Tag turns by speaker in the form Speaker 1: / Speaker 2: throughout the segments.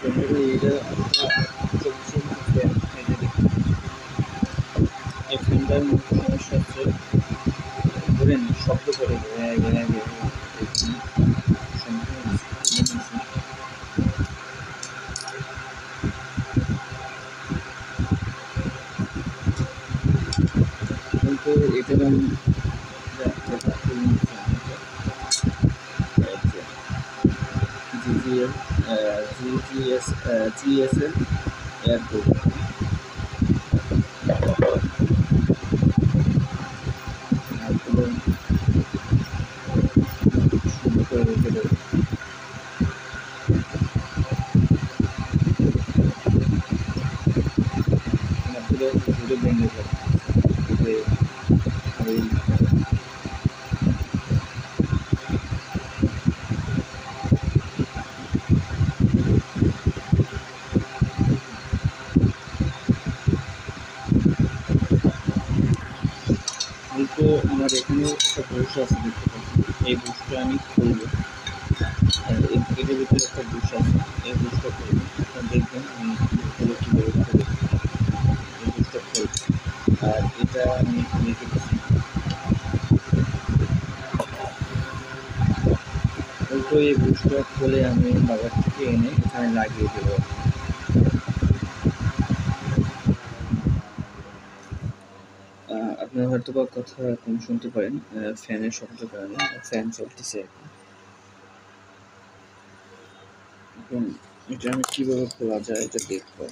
Speaker 1: বন্ধুরা এটা এই ফ্যানটার মধ্যে সমস্যা হচ্ছে ঘুরে না, শব্দ করে কিন্তু এটার আমি জিএসএল এয়ারপোর্ট সুন্দর করে রেখে দেবো। ঘুরে ভেঙে যাবে কিন্তু আমার এখানে একটা ব্রুশ আছে, দেখতে পাচ্ছি এই ব্রুশটা আমি খুলবো। এটার ভিতরে একটা ব্রুশ আছে, এই ব্রুশটা খুলবো। আপনারা দেখবেন আমি ভিতরে কীভাবে খুলি, এই ব্রুশটা খুলবো। আর এটা আমি রেখে দিচ্ছি উল্টো। এই ব্রুশটা খুলে আমি বাজার থেকে এনে এখানে লাগিয়ে দেবো। আপনারা হয়তো বা কথা কম শুনতে পারেন ফ্যানের শব্দের কারণে, ফ্যান চলতেছে এখন। এটা আমি কীভাবে খোলা যায় এটা দেখবো।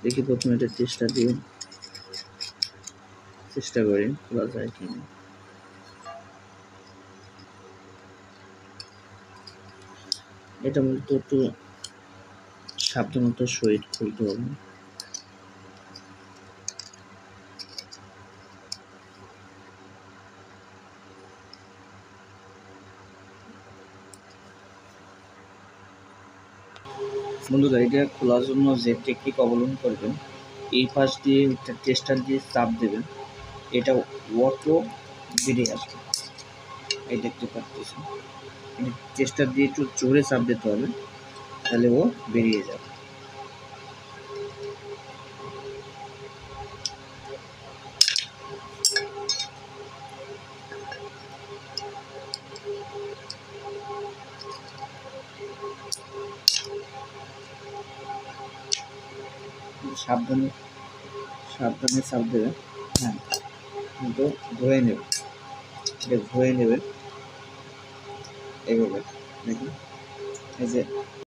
Speaker 1: দেখি প্রথমে এটা চেষ্টা করি খোলা যায় কিনা। এটা মূলত একটু সাবধানতার সহিত খুলতে হবে। বন্ধুরা, এটা খোলার জন্য যে টেকনিক অবলম্বন করবেন, এই পাশ দিয়ে টেস্টার দিয়ে চাপ দেবেন, এটা অটো বেরিয়ে আসবে। এই দেখতে পাচ্ছেন, টেস্টার দিয়ে একটু জোরে চাপ দিতে হবে, তাহলে ও বেরিয়ে যাবে। সাবধানে চাপ দেবে। হ্যাঁ, কিন্তু ধরে নেবে, এটা ধরে নেবে এইভাবে। দেখুন এই যে